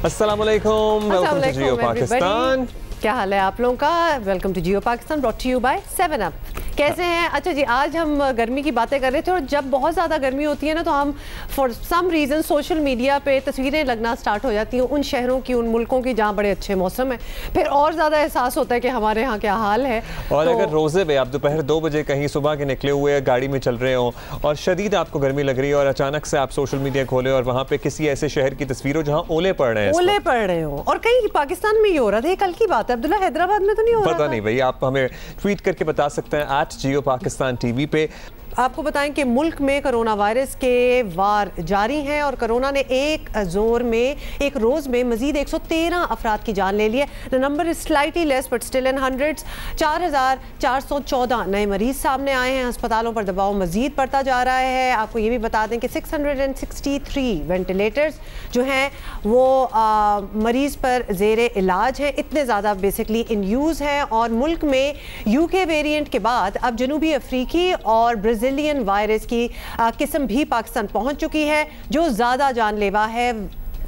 अस्सलाम वालेकुम, welcome to Geo Pakistan. क्या हाल है आप लोगों का? Welcome to Geo Pakistan, brought to you by 7up। कैसे हैं? अच्छा जी, आज हम गर्मी की बातें कर रहे थे और जब बहुत ज़्यादा गर्मी होती है ना तो हम for some reason social media पे तस्वीरें लगना स्टार्ट हो जाती हैं उन शहरों की, उन मुल्कों की जहाँ बड़े अच्छे मौसम है। फिर और ज़्यादा एहसास होता है कि हमारे यहाँ क्या हाल है। और तो अगर रोज़े में आप दोपहर 2 बजे कहीं सुबह के निकले हुए गाड़ी में चल रहे हो और शदीद आपको गर्मी लग रही है और अचानक से आप सोशल मीडिया खोले और वहाँ पे किसी ऐसे शहर की तस्वीर हो जहाँ ओले पड़ रहे हैं, ओले पड़ रहे हो, और कहीं पाकिस्तान में ये हो रहा था, ये कल की बात है अब्दुल्ला, हैदराबाद में तो नहीं हो रहा? पता नहीं भाई, आप हमें ट्वीट करके बता सकते हैं @जियो पाकिस्तान टीवी पे। आपको बताएं कि मुल्क में कोरोना वायरस के वार जारी हैं और कोरोना ने एक रोज़ में मजीद 113 अफराद की जान ले ली है। The number is slightly less but still in hundreds. 4,414 नए मरीज सामने आए हैं। अस्पतालों पर दबाव मजीद बढ़ता जा रहा है। आपको ये भी बता दें कि 663 वेंटिलेटर्स जो हैं वो मरीज़ पर ज़ेरे इलाज हैं। इतने ज़्यादा बेसिकली इन यूज़ हैं और मुल्क में UK वेरिएंट के बाद अब जनूबी अफ्रीकी और ब्राज़ीलियन वायरस की किस्म भी पाकिस्तान पहुंच चुकी है जो ज़्यादा जानलेवा है।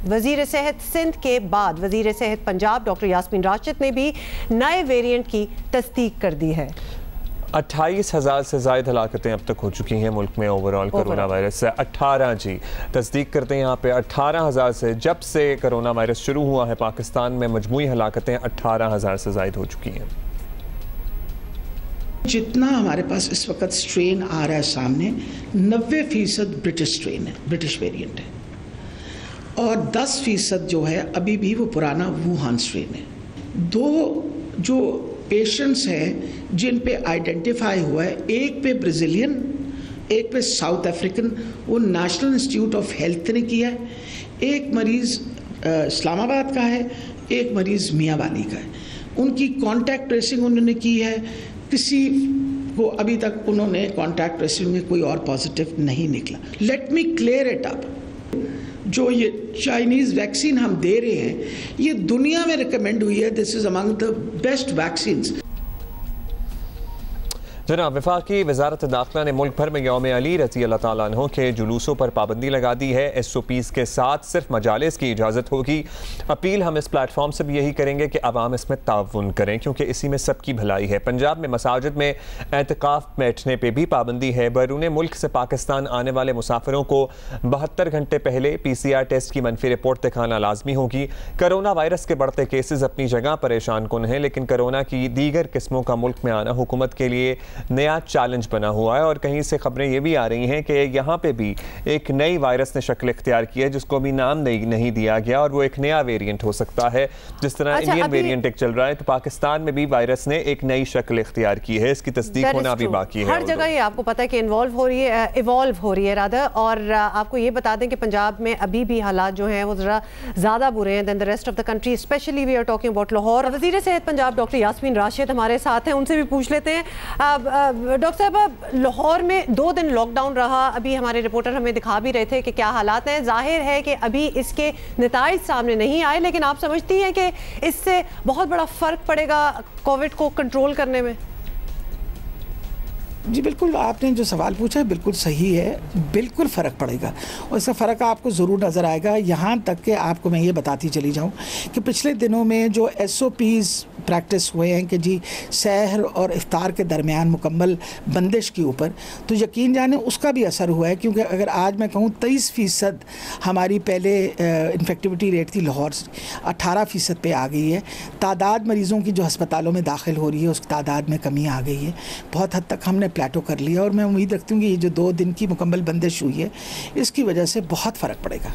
वज़ीर सेहत सिंध के बाद वज़ीर सेहत पंजाब डॉक्टर यास्मीन राशिद ने भी नए वेरिएंट की तस्दीक कर दी है। 28,000 से ज़ायद हलाकतें अब तक हो चुकी हैं मुल्क में ओवरऑल कोरोना वायरस से। 18 जी तस्दीक करते हैं यहाँ पे 18,000 से, जब से कोरोना वायरस शुरू हुआ है पाकिस्तान में मजमूई हलाकतें 18,000 से ज़ायद हो चुकी हैं। जितना हमारे पास इस वक्त स्ट्रेन आ रहा है सामने, 90% ब्रिटिश स्ट्रेन है, ब्रिटिश वेरिएंट है, और 10% जो है अभी भी वो पुराना वुहान स्ट्रेन है। 2 जो पेशेंट्स हैं जिन पे आइडेंटिफाई हुआ है, एक पे ब्राज़ीलियन, एक पे साउथ अफ्रीकन, वो नेशनल इंस्टीट्यूट ऑफ हेल्थ ने किया है। एक मरीज़ इस्लामाबाद का है, एक मरीज़ मियांवाली का है। उनकी कॉन्टैक्ट ट्रेसिंग उन्होंने की है, किसी को अभी तक उन्होंने कॉन्टैक्ट ट्रेसिंग में कोई और पॉजिटिव नहीं निकला। Let me clear it up, जो ये चाइनीज़ वैक्सीन हम दे रहे हैं ये दुनिया में रिकमेंड हुई है, this is among the best vaccines. जनाब, वफाकी वज़ारत दाखिला ने मुल्क भर में यौम अली रज़ी अल्लाह ताला अन्हु के जुलूसों पर पाबंदी लगा दी है। SOPs के साथ सिर्फ मजालिस की इजाज़त होगी। अपील हम इस प्लेटफॉर्म से भी यही करेंगे कि आवाम इसमें ताउन करें क्योंकि इसी में सबकी भलाई है। पंजाब में मसाजिद में एतकाफ़ बैठने पर भी पाबंदी है। बैरून मुल्क से पाकिस्तान आने वाले मुसाफिरों को 72 घंटे पहले PCR टेस्ट की मनफी रिपोर्ट दिखाना लाजमी होगी। कोरोना वायरस के बढ़ते केसेस अपनी जगह परेशान कुन हैं, लेकिन कोरोना की दीगर किस्मों का मुल्क में आना हुकूमत के लिए नया चैलेंज बना हुआ है। और कहीं से खबरें ये भी आ रही हैं कि यहाँ पे भी एक नई वायरस ने शक्ल इख्तियार की है जिसको अभी नाम नहीं दिया गया और वो एक नया वेरिएंट हो सकता है। जिस तरह इंडियन वेरिएंट एक चल रहा है तो पाकिस्तान में भी वायरस ने एक नई शक्ल इख्तियार की है। इसकी तस्दीक होना भी बाकी है। हर जगह ये आपको पता है कि इवॉल्व हो रही है राधा। और आपको ये बता दें कि पंजाब में अभी भी हालात जो हैं वो ज़रा ज़्यादा बुरे हैं than the rest of the country, especially we are talking about Lahore. वज़ीर सेहत पंजाब डॉक्टर यास्मीन राशिद हमारे साथ हैं, उनसे भी पूछ लेते हैं। डॉक्टर साहब, लाहौर में 2 दिन लॉकडाउन रहा, अभी हमारे रिपोर्टर हमें दिखा भी रहे थे कि क्या हालात हैं। जाहिर है कि अभी इसके नताइज सामने नहीं आए, लेकिन आप समझती हैं कि इससे बहुत बड़ा फ़र्क पड़ेगा कोविड को कंट्रोल करने में? जी बिल्कुल, आपने जो सवाल पूछा है बिल्कुल सही है, बिल्कुल फ़र्क पड़ेगा और इसका फ़र्क आपको ज़रूर नज़र आएगा। यहाँ तक कि आपको मैं ये बताती चली जाऊँ कि पिछले दिनों में जो SOPs प्रैक्टिस हुए हैं कि जी सहर और इफ्तार के दरमियान मुकम्मल बंदिश के ऊपर, तो यकीन जाने उसका भी असर हुआ है। क्योंकि अगर आज मैं कहूँ 23% हमारी पहले इन्फेक्टिविटी रेट थी लाहौर से 18% पे आ गई है। तादाद मरीज़ों की जो अस्पतालों में दाखिल हो रही है उस तादाद में कमी आ गई है, बहुत हद तक हमने प्लेटो कर लिया और मैं उम्मीद रखती हूँ कि ये जो 2 दिन की मुकम्मल बंदिश हुई है इसकी वजह से बहुत फ़र्क पड़ेगा।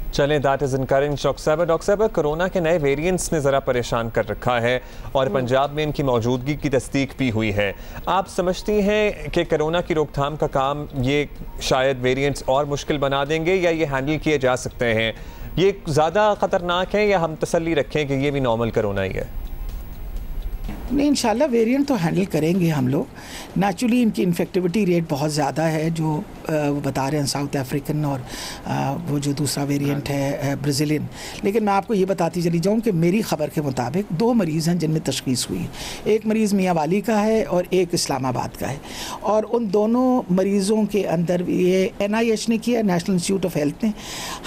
चलें, दैट इज़ इनकरेजिंग। डॉक्टर साहब, कोरोना के नए वेरिएंट्स ने ज़रा परेशान कर रखा है और पंजाब में इनकी मौजूदगी की तस्दीक भी हुई है। आप समझती हैं कि कोरोना की रोकथाम का काम ये शायद वेरिएंट्स और मुश्किल बना देंगे या ये हैंडल किए जा सकते हैं? ये ज़्यादा ख़तरनाक है या हम तसल्ली रखें कि ये भी नॉर्मल कोरोना ही है? नहीं, इंशाल्लाह वेरिएंट तो हैंडल करेंगे हम लोग। नेचुरली इनकी इन्फेक्टिविटी रेट बहुत ज़्यादा है, जो वो बता रहे हैं साउथ अफ्रीकन और वो जो दूसरा वेरिएंट है ब्राज़ीलियन। लेकिन मैं आपको ये बताती चली जाऊँ कि मेरी ख़बर के मुताबिक 2 मरीज़ हैं जिनमें तशख़ीस हुई है। एक मरीज़ मियाँ वाली का है और एक इस्लामाबाद का है, और उन दोनों मरीज़ों के अंदर ये NIH ने किया, नेशनल इंस्टीट्यूट ऑफ हेल्थ ने।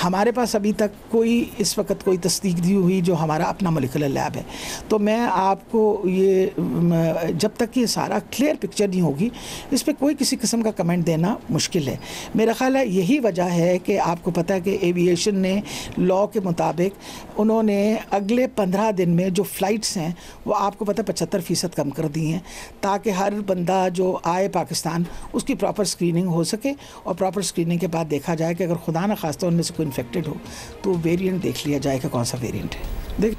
हमारे पास अभी तक कोई इस वक्त कोई तस्दीक दी हुई जो हमारा अपना मोलिकुलर लैब है। तो मैं आपको ये जब तक ये सारा क्लियर पिक्चर नहीं होगी, इस पर कोई किसी किस्म का कमेंट देना मुश्किल है। मेरा ख़्याल है यही वजह है कि आपको पता है कि एविएशन ने लॉ के मुताबिक उन्होंने अगले 15 दिन में जो फ़्लाइट्स हैं वो आपको पता है 75% कम कर दी हैं, ताकि हर बंदा जो आए पाकिस्तान उसकी प्रॉपर स्क्रीनिंग हो सके, और प्रॉपर स्क्रीनिंग के बाद देखा जाए कि अगर खुदा न खास्ता उनमें से कोई इन्फेक्टेड हो तो वेरिएंट देख लिया जाए कि कौन सा वेरिएंट है। देख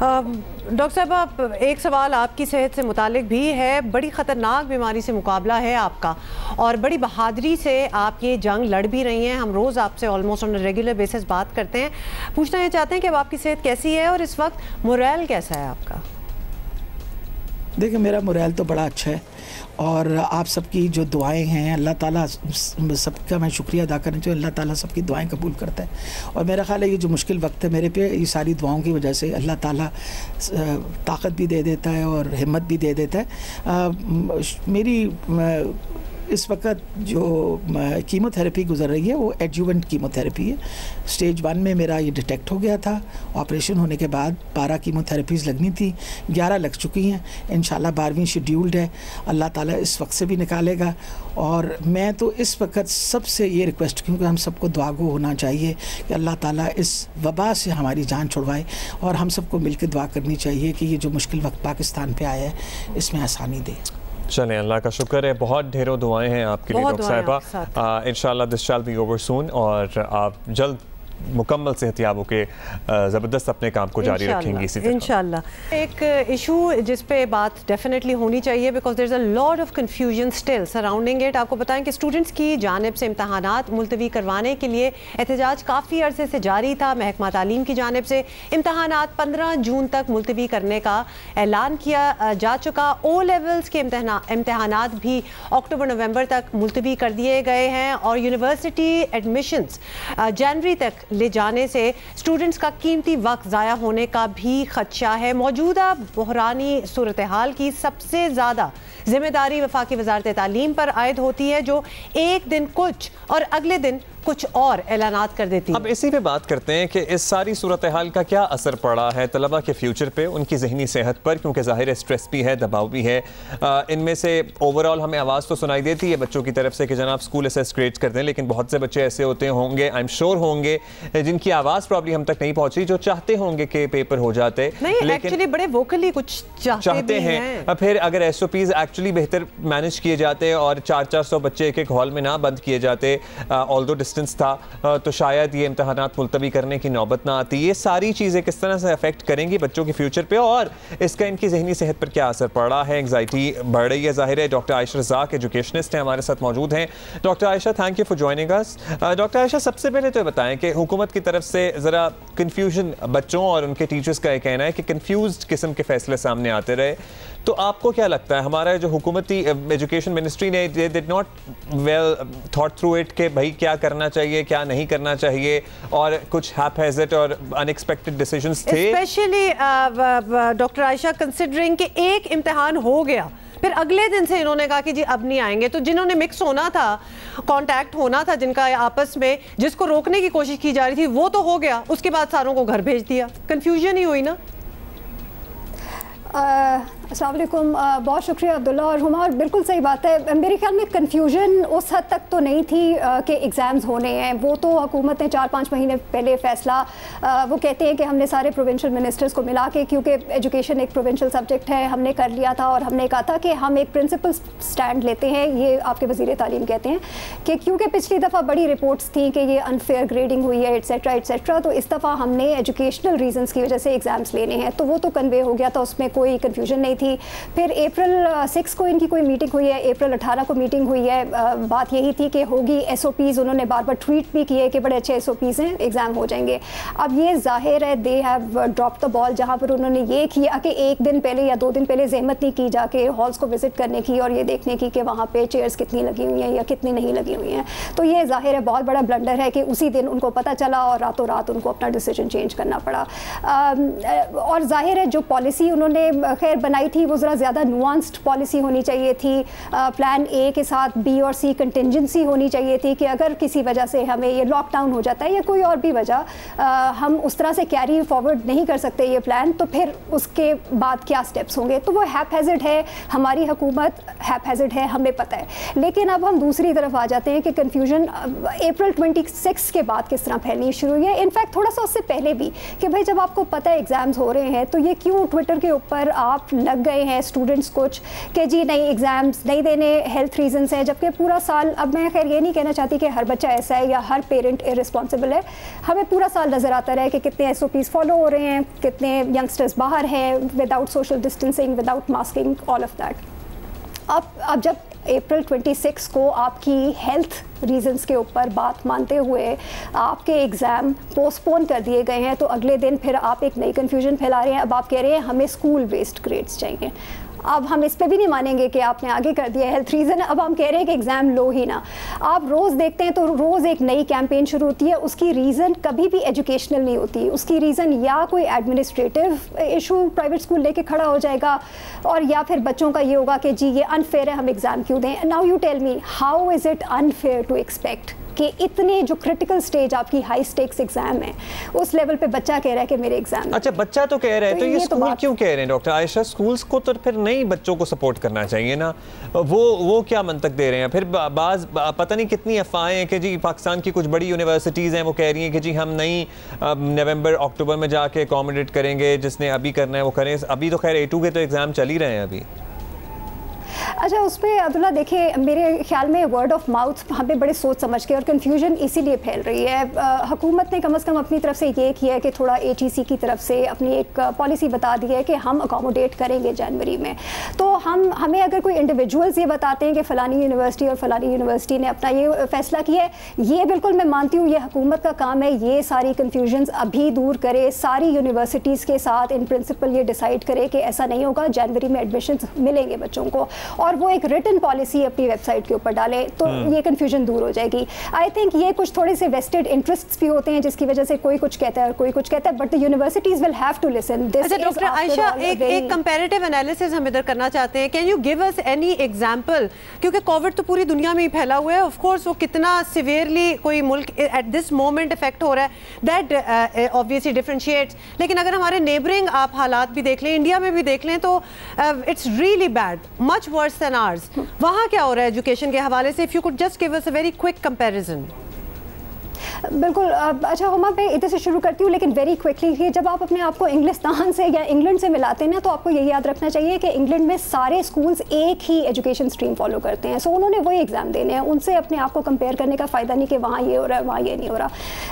डॉक्टर साहब, आप एक सवाल आपकी सेहत से मुतालिक भी है। बड़ी ख़तरनाक बीमारी से मुकाबला है आपका, और बड़ी बहादुरी से आप ये जंग लड़ भी रही हैं। हम रोज़ आपसे ऑलमोस्ट ऑन रेगुलर बेसिस बात करते हैं। पूछना ये चाहते हैं कि अब आपकी सेहत कैसी है और इस वक्त मोरल कैसा है आपका? देखिए, मेरा मोरल तो बड़ा अच्छा है, और आप सबकी जो दुआएं हैं, अल्लाह ताला सबका मैं शुक्रिया अदा करना चाहिए। अल्लाह ताला सबकी दुआएं कबूल करता है, और मेरा ख़्याल है ये जो मुश्किल वक्त है मेरे पे, ये सारी दुआओं की वजह से अल्लाह ताला ताकत भी दे देता है और हिम्मत भी दे देता है। मेरी इस वक्त जो कीमोथेरेपी गुजर रही है वो एडजुवेंट कीमोथेरेपी है। स्टेज 1 में मेरा ये डिटेक्ट हो गया था। ऑपरेशन होने के बाद 12 कीमोथेरेपीज़ लगनी थी, 11 लग चुकी हैं। इंशाल्लाह 12वीं शेड्यूल्ड है। अल्लाह ताला इस वक्त से भी निकालेगा। और मैं तो इस वक्त सबसे ये रिक्वेस्ट, क्योंकि हम सबको दुआगो होना चाहिए कि अल्लाह ताला इस वबा से हमारी जान छुड़वाए, और हम सबको मिल के दुआ करनी चाहिए कि ये जो मुश्किल वक्त पाकिस्तान पे आया है इसमें आसानी दे। चलें, अल्लाह का शुक्र है, बहुत ढेरों दुआएं हैं आपके लिए डॉक्टर साहिबा। इंशाल्लाह this shall be over soon, और आप जल्द मुकम्मल सेहतियाब होकर ज़बरदस्त अपने काम को जारी रखेंगी इसी तरह। इंशाल्लाह। एक इशू जिस पे बात डेफिनेटली होनी चाहिए, because there is a lot of confusion still surrounding it. आपको बताएं कि स्टूडेंट्स की जानिब से इम्तहानात मुलतवी करवाने के लिए एहतजाज काफ़ी अरसे से जारी था। महकमा तालीम की जानिब से इम्तहानात 15 जून तक मुलतवी करने का ऐलान किया जा चुका। ओ लेवल्स के इम्तहानात भी अक्टूबर नवंबर तक मुलतवी कर दिए गए हैं, और यूनिवर्सिटी एडमिशन्स जनवरी तक ले जाने से स्टूडेंट्स का कीमती वक्त ज़ाया होने का भी खदशा है। मौजूदा बहरानी सूरत हाल की सबसे ज़्यादा जिम्मेदारी वफाकी वजारत तालीम पर आयद होती है, जो एक दिन कुछ और अगले दिन कुछ और ऐलानात कर देती है। अब इसी पे बात करते हैं कि इस सारी सूरत हाल का क्या असर पड़ा है तलबा के फ्यूचर पे, उनकी जहनी सेहत पर, क्योंकि ज़ाहिर है स्ट्रेस भी है, दबाव भी है। इनमें से ओवरऑल हमें आवाज़ तो सुनाई देती है बच्चों की तरफ से कि जनाब स्कूल असेस ग्रेड्स करते हैं, लेकिन बहुत से बच्चे ऐसे होते होंगे, आई एम श्योर होंगे, जिनकी आवाज़ प्रॉब्ली हम तक नहीं पहुँची, जो चाहते होंगे कि पेपर हो जाते, लेकिन बड़े वोकली कुछ चाहते हैं। फिर अगर SOPs एक्चुअली बेहतर मैनेज किए जाते और 400-400 बच्चे एक एक हॉल में ना बंद किए जाते, ऑल्दो डिस्टेंस था, तो शायद ये इम्तहानात मुलतवी करने की नौबत ना आती। ये सारी चीज़ें किस तरह से अफेक्ट करेंगी बच्चों के फ्यूचर पे, और इसका इनकी जहनी सेहत पर क्या असर पड़ रहा है? एंग्जाइटी बढ़ रही है, जाहिर है। डॉक्टर आयशा रज़ाक एजुकेशनिस्ट हैं, हमारे साथ मौजूद हैं। Doctor Ayesha, thank you for joining us. Doctor Ayesha, सबसे पहले तो बताएं कि हुकूमत की तरफ से ज़रा कन्फ्यूजन, बच्चों और उनके टीचर्स का ये कहना है कि कन्फ्यूज्ड किस्म के फैसले सामने आते रहे, तो आपको क्या लगता है हमारा जो हुकूमती एजुकेशन मिनिस्ट्री ने they did not well thought through it कि भाई क्या करना चाहिए, क्या नहीं करना चाहिए, और कुछ हैप-हैज़र्ड और अनएक्सपेक्टेड डिसीजंस थे? स्पेशली डॉक्टर आयशा, कंसिडरिंग कि एक इम्तिहान हो गया, फिर अगले दिन से इन्होंने कहा कि जी अब नहीं आएंगे, तो जिन्होंने मिक्स होना था, कांटेक्ट होना था जिनका आपस में, जिसको रोकने की कोशिश की जा रही थी, वो तो हो गया, उसके बाद सारों को घर भेज दिया। कंफ्यूजन ही हुई ना। अस्सलाम वालेकुम, बहुत शुक्रिया अब्दुल्ला और हुमा, और बिल्कुल सही बात है। मेरे ख्याल में कन्फ्यूजन उस हद तक तो नहीं थी कि एग्ज़ाम्स होने हैं, वो तो हुकूमत ने 4-5 महीने पहले फ़ैसला, वो कहते हैं कि हमने सारे प्रोविंशियल मिनिस्टर्स को मिला के, क्योंकि एजुकेशन एक प्रोविंशियल सब्जेक्ट है, हमने कर लिया था, और हमने कहा था कि हम एक प्रिंसिपल स्टैंड लेते हैं, ये आपके वज़ीर तालीम कहते हैं कि क्योंकि पिछली दफ़ा बड़ी रिपोर्ट्स थी कि ये अनफेयर ग्रेडिंग हुई है एट्सेट्रा एट्सेट्रा, तो इस दफ़ा हमने एजुकेशनल रीजंस की वजह से एग्ज़ाम्स लेने हैं, तो वो तो कन्वे हो गया था, उसमें कोई कन्फ्यूजन नहीं थी, फिर अप्रैल 6 को इनकी कोई मीटिंग हुई है, अप्रैल 18 को मीटिंग हुई है। बात यही थी कि होगी SOPs, उन्होंने बार बार ट्वीट भी किए कि बड़े अच्छे SOPs हैं, एग्ज़ाम हो जाएंगे। अब ये जाहिर है they have drop the ball, जहाँ पर उन्होंने ये किया कि एक दिन पहले या 2 दिन पहले जहमत नहीं की जाके हॉल्स को विजिट करने की और ये देखने की कि वहाँ पे चेयर्स कितनी लगी हुई हैं या कितनी नहीं लगी हुई हैं। तो ये जाहिर है बहुत बड़ा ब्लंडर है कि उसी दिन उनको पता चला और रातों रात उनको अपना डिसीजन चेंज करना पड़ा। और जाहिर है जो पॉलिसी उन्होंने खैर बनाई थी वो ज़रा ज़्यादा नुआंस्ड पॉलिसी होनी चाहिए थी। प्लान A के साथ B और C कंटिजेंसी होनी चाहिए थी कि अगर किसी वजह से हमें ये लॉकडाउन हो जाता है या कोई और भी वजह हम उस तरह से कैरी फॉरवर्ड नहीं कर सकते ये प्लान, तो फिर उसके बाद क्या स्टेप्स होंगे। तो वो हैपहैज़र्ड है, हमारी हुकूमत हैपहैज़र्ड है, हमें पता है। लेकिन अब हम दूसरी तरफ आ जाते हैं कि कन्फ्यूजन अप्रैल 26 के बाद किस तरह फैलनी शुरू हुई है। इनफैक्ट थोड़ा सा उससे पहले भी कि भाई जब आपको पता है एग्ज़ाम्स हो रहे हैं तो ये क्यों ट्विटर के ऊपर आप लग गए हैं स्टूडेंट्स कुछ कि जी नहीं एग्ज़ाम्स नहीं देने, हेल्थ रीजंस है, जबकि पूरा साल, अब मैं खैर ये नहीं कहना चाहती कि हर बच्चा ऐसा है या हर पेरेंट इररिस्पॉन्सिबल है, हमें पूरा साल नज़र आता रहा है कि कितने SOPs फॉलो हो रहे हैं, कितने यंगस्टर्स बाहर हैं without social distancing, without masking, all of that. अब जब अप्रैल 26 को आपकी हेल्थ रीजंस के ऊपर बात मानते हुए आपके एग्ज़ाम पोस्टपोन कर दिए गए हैं, तो अगले दिन फिर आप एक नई कन्फ्यूजन फैला रहे हैं। अब आप कह रहे हैं हमें स्कूल बेस्ड ग्रेड्स चाहिए। अब हम इस पे भी नहीं मानेंगे कि आपने आगे कर दिया हेल्थ रीज़न, अब हम कह रहे हैं कि एग्ज़ाम लो ही ना। आप रोज़ देखते हैं तो रोज़ एक नई कैंपेन शुरू होती है, उसकी रीज़न कभी भी एजुकेशनल नहीं होती, उसकी रीज़न या कोई एडमिनिस्ट्रेटिव इशू प्राइवेट स्कूल लेके खड़ा हो जाएगा और या फिर बच्चों का ये होगा कि जी ये अनफेयर है, हम एग्ज़ाम क्यों दें। Now you tell me how is it unfair to expect कि इतने जो क्रिटिकल स्टेज आपकी हाई स्टेक्स एग्जाम है उस लेवल पे बच्चा कह रहा है कि मेरे एग्जाम। अच्छा बच्चा तो कह रहा है, तो ये स्कूल क्यों कह रहे हैं डॉक्टर आयशा? स्कूल्स को तो फिर नहीं बच्चों को सपोर्ट करना चाहिए ना, वो क्या मंतक दे रहे हैं? फिर बाज पता नहीं कितनी अफवाहें हैं कि जी पाकिस्तान की कुछ बड़ी यूनिवर्सिटीज़ हैं वो कह रही हैं कि जी हम नहीं नवंबर अक्टूबर में जाके अकोमोडेट करेंगे, जिसने अभी करना है वो करें। अभी तो खैर A2 के तो एग्ज़ाम चल ही रहे हैं अभी। अच्छा उस पर अब्दुल्ला देखिए मेरे ख्याल में वर्ड ऑफ माउथ वहाँ पे बड़े सोच समझ के और कन्फ्यूजन इसीलिए फैल रही है। हुकूमत ने कम से कम अपनी तरफ से ये किया है कि थोड़ा HEC की तरफ से अपनी एक पॉलिसी बता दी है कि हम अकोमोडेट करेंगे जनवरी में। तो हमें अगर कोई इंडिविजुअल्स ये बताते हैं कि फ़लानी यूनिवर्सिटी और फ़लानी यूनिवर्सिटी ने अपना ये फ़ैसला किया है, ये बिल्कुल मैं मानती हूँ, ये हुकूमत का काम है ये सारी कन्फ्यूजन्स अभी दूर करे, सारी यूनिवर्सिटीज़ के साथ इन प्रिंसिपल ये डिसाइड करे कि ऐसा नहीं होगा, जनवरी में एडमिशन मिलेंगे बच्चों को, और वो एक रिटन पॉलिसी अपनी वेबसाइट के ऊपर डाले तो ये कंफ्यूजन दूर हो जाएगी। आई थिंक ये कुछ थोड़े से वेस्टेड इंटरेस्ट्स भी होते हैं जिसकी वजह से कोई कुछ कहता है और कोई कुछ कहता है, but the universities will have to listen this. अच्छा डॉक्टर आयशा एक कंपैरेटिव एनालिसिस हम इधर करना चाहते हैं, can you give us any example, क्योंकि कोविड तो पूरी दुनिया में ही फैला हुआ है, ऑफ कोर्स वो कितना सिवियरली कोई मुल्क एट दिस मोमेंट इफेक्ट हो रहा है दैट ऑब्वियसली डिफरेंशिएट्स, लेकिन अगर हमारे नेबरिंग आप हालात भी देख लें, इंडिया में भी देख लें तो it's really bad, much worse than hours. वहाँ क्या हो रहा है एजुकेशन के हवाले से? If you could just give us a very quick comparison. बिल्कुल। अच्छा हुमा मैं इधर से शुरू करती हूँ लेकिन वेरी क्विकली कि जब आप अपने आप को इंग्लिस्तान से या इंग्लैंड से मिलाते हैं ना तो आपको यही याद रखना चाहिए कि इंग्लैंड में सारे स्कूल्स एक ही एजुकेशन स्ट्रीम फॉलो करते हैं, सो उन्होंने वही एग्ज़ाम देने हैं, उनसे अपने आप को कंपेयर करने का फ़ायदा नहीं कि वहाँ ये हो रहा है वहाँ ये नहीं हो रहा।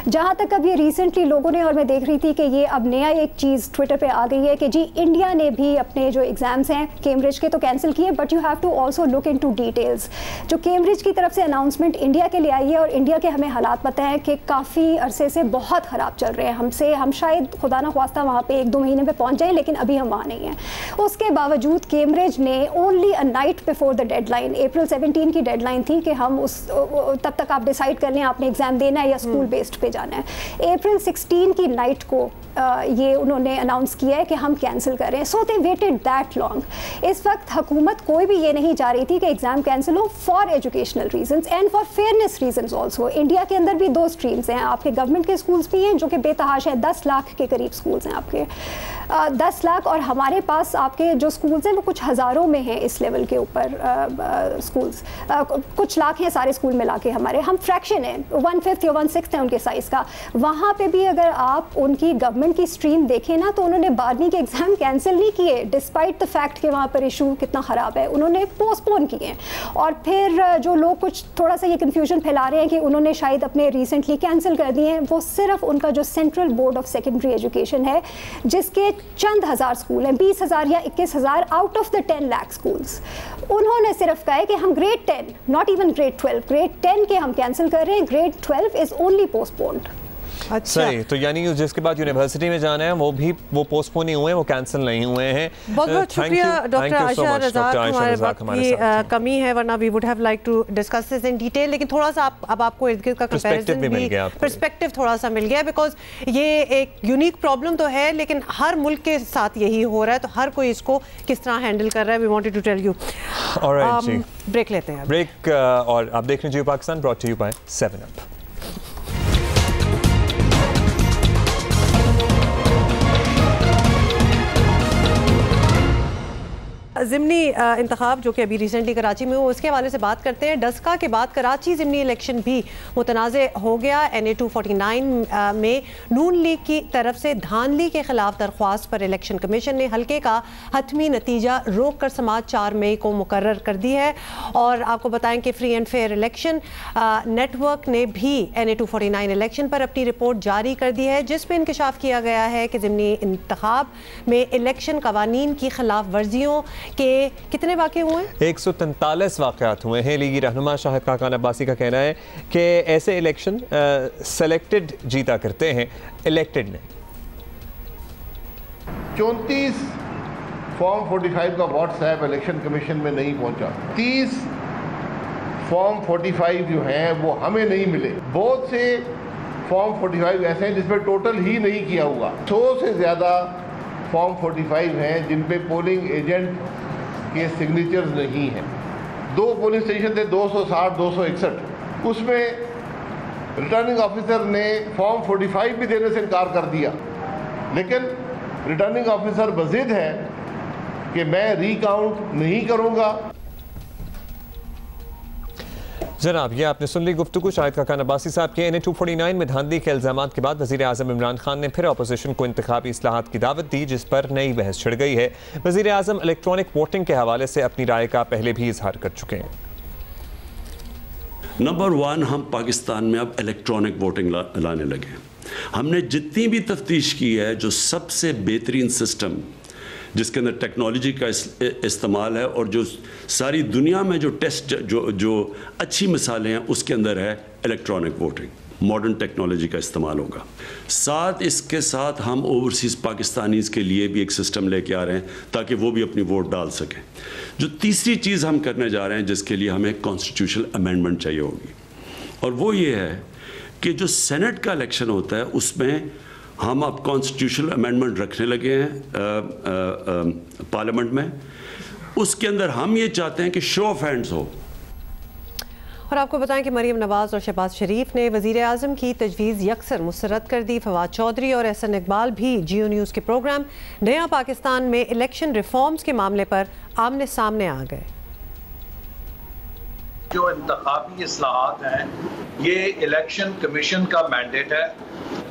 जहाँ तक अब ये रिसेंटली लोगों ने, और मैं देख रही थी कि ये अब नया एक चीज़ ट्विटर पर आ गई है कि जी इंडिया ने भी अपने जो एग्ज़ाम्स हैं कैम्ब्रिज के तो कैंसिल किए, but you have to also look into details. जो कैम्ब्रिज की तरफ से अनाउंसमेंट इंडिया के लिए आई है और इंडिया के हमें हालात पता है कि काफ़ी अरसे से बहुत ख़राब चल रहे हैं हम शायद खुदा ना ख्वास्ता वहाँ पे 1-2 महीने में पहुँच जाएं, लेकिन अभी हम वहाँ नहीं हैं। उसके बावजूद कैम्ब्रिज ने only a night before the deadline, April 17 की डेडलाइन थी कि हम तब तक आप डिसाइड कर लें आपने एग्ज़ाम देना है या स्कूल बेस्ड पे जाना है। अप्रैल 16 की नाइट को ये उन्होंने अनाउंस किया है कि हम कैंसिल कर रहे हैं, सो दे वेटेड दैट लॉन्ग। इस वक्त हुकूमत कोई भी ये नहीं चाह रही थी कि एग्ज़ाम कैंसिल हो for educational reasons and for fairness reasons also. India के अंदर भी 2 स्ट्रीम्स हैं, आपके गवर्नमेंट के स्कूल्स भी हैं जो कि बेतहाशा है, 10 लाख के करीब स्कूल्स हैं आपके, 10 लाख, और हमारे पास आपके जो स्कूल्स हैं वो कुछ हज़ारों में हैं इस लेवल के ऊपर स्कूल्स, कुछ लाख हैं सारे स्कूल मिला के हमारे, हम फ्रैक्शन है 1/5 या 1/6 है उनके साइज़ का। वहाँ पे भी अगर आप उनकी गवर्नमेंट की स्ट्रीम देखें ना तो उन्होंने 12वीं के एग्ज़ाम कैंसिल नहीं किए डिस्पाइट द फैक्ट कि वहाँ पर इशू कितना ख़राब है, उन्होंने पोस्टपोन किए। और फिर जो लोग कुछ थोड़ा सा ये कन्फ्यूजन फैला रहे हैं कि उन्होंने शायद अपने रिसेंटली कैंसिल कर दिए हैं, वो सिर्फ उनका जो central board of secondary education है, जिसके चंद हज़ार स्कूल हैं, 20,000 या 21,000 out of the 10 lakh schools, उन्होंने सिर्फ कहा है कि हम grade 10, not even grade 12, grade 10 के हम कैंसिल कर रहे हैं, ग्रेड 12 इज़ ओनली पोस्टपोन्ड। अच्छा, सही, तो यानी जिसके बाद यूनिवर्सिटी में जाना है वो पोस्टपोन नहीं हुए, वो कैंसिल नहीं हुए हैं। बहुत बहुत शुक्रिया डॉक्टर आयशा रज़ाक, हमारे वक्त की कमी है, वरना we would have like to discuss this in detail, लेकिन थोड़ा सा अब आपको इर्द गिर्द का कंपैरिजन भी, पर्सपेक्टिव थोड़ा सा मिल गया, बिकॉज ये एक यूनिक प्रॉब्लम तो है, लेकिन हर मुल्क के साथ यही हो रहा है, तो हर कोई इसको किस तरह हैंडल कर रहा है, we wanted to tell you. Break लेते हैं, ब्रेक, और आप देख रहे हैं Geo Pakistan, brought to you by 7up। ज़िमनी इंतखाब जो कि अभी रिसेंटली कराची में हुआ, उसके हवाले से बात करते हैं। डस्का के बाद कराची ज़िमनी इलेक्शन भी मुतनाज़े हो गया। NA 249 में नून लीग की तरफ से धांधली के खिलाफ दरख्वास्त पर इलेक्शन कमीशन ने हल्के का हतमी नतीजा रोक कर समात 4 मई को मुकर्रर कर दी है। और आपको बताएं कि free and fair election network ने भी NA 249 इलेक्शन पर अपनी रिपोर्ट जारी कर दी है, जिसमें इंकशाफ किया गया है कि ज़िमनी इंतखाब में इलेक्शन कवानीन की खिलाफ वर्जियों के कितने वाक़े हुए हैं? 143 वाक़यात हुए हैं। लीगी रहनुमा शाहिद खाकान अब्बासी का कहना है कि ऐसे इलेक्शन सेलेक्टेड जीता करते हैं, इलेक्टेड नहीं। 34 फॉर्म 45 का व्हाट्सएप इलेक्शन कमीशन में नहीं पहुंचा। 30 फॉर्म 45 जो हैं वो हमें नहीं मिले। बहुत से फॉर्म 45 ऐसे हैं जिसमें टोटल ही नहीं किया हुआ। 100 से ज़्यादा फॉर्म 45 हैं जिन पे पोलिंग एजेंट के सिग्नेचर्स नहीं हैं। 2 पोलिंग स्टेशन थे, 260, 261, उसमें रिटर्निंग ऑफिसर ने फॉर्म 45 भी देने से इनकार कर दिया, लेकिन रिटर्निंग ऑफिसर बज़िद है कि मैं रीकाउंट नहीं करूँगा। जनाब, ये आपने सुन ली गुफ्तगू शाहिद खाकान अब्बासी साहब के। NA 249 में धांधली के इल्ज़ामात के बाद वज़ीर आज़म इमरान खान ने फिर अपोजिशन को इंतखाबी इस्लाहात की दावत दी, जिस पर नई बहस छिड़ गई है। वज़ीर आज़म इलेक्ट्रॉनिक वोटिंग के हवाले से अपनी राय का पहले भी इजहार कर चुके हैं। नंबर 1, हम पाकिस्तान में अब इलेक्ट्रॉनिक वोटिंग लाने लगे। हमने जितनी भी तफ्तीश की है, जो सबसे बेहतरीन सिस्टम जिसके अंदर टेक्नोलॉजी का इस्तेमाल है और जो सारी दुनिया में जो टेस्ट जो अच्छी मिसालें हैं उसके अंदर है इलेक्ट्रॉनिक वोटिंग, मॉडर्न टेक्नोलॉजी का इस्तेमाल होगा। साथ इसके साथ हम ओवरसीज़ पाकिस्तानीज़ के लिए भी एक सिस्टम लेके आ रहे हैं ताकि वो भी अपनी वोट डाल सकें। जो तीसरी चीज़ हम करने जा रहे हैं, जिसके लिए हमें कॉन्स्टिट्यूशनल अमेंडमेंट चाहिए होगी, और वो ये है कि जो सेनेट का इलेक्शन होता है उसमें हम अब कॉन्स्टिट्यूशनल अमेंडमेंट रखने लगे हैं पार्लियामेंट में। उसके अंदर हम ये चाहते हैं कि शो ऑफ हैंड्स हो। और आपको बताएं कि मरीम नवाज और शहबाज शरीफ ने वज़ीर आज़म की तजवीज़ यकसर मुस्तरद कर दी। फवाद चौधरी और एहसन इकबाल भी जियो न्यूज़ के प्रोग्राम नया पाकिस्तान में इलेक्शन रिफॉर्म्स के मामले पर आमने सामने आ गए। जो इंतखाबी इस्लाहात हैं, ये इलेक्शन कमीशन का मैंडेट है,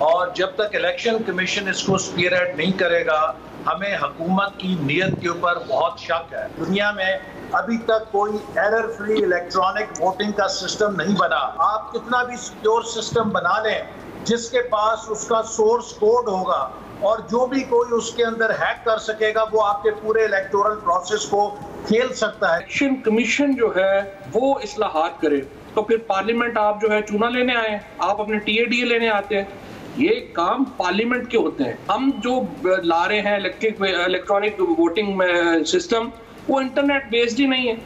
और जब तक इलेक्शन कमीशन इसको स्पीयरहेड नहीं करेगा, हमें हुकूमत की नीयत के ऊपर बहुत शक है। दुनिया में अभी तक कोई एरर फ्री इलेक्ट्रॉनिक वोटिंग का सिस्टम नहीं बना। आप कितना भी सिक्योर सिस्टम बना लें, जिसके पास उसका सोर्स कोड होगा और जो भी कोई उसके अंदर हैक कर सकेगा, वो आपके पूरे इलेक्टोरल प्रोसेस को खेल सकता है। इलेक्शन कमीशन जो है वो इस्लाहात करे, तो फिर पार्लियामेंट आप जो है चुना लेने आए, आप अपने TADA लेने आते हैं, ये काम पार्लियामेंट के होते हैं। हम जो ला रहे हैं इलेक्ट्रॉनिक वोटिंग सिस्टम, वो इंटरनेट बेस्ड ही नहीं है।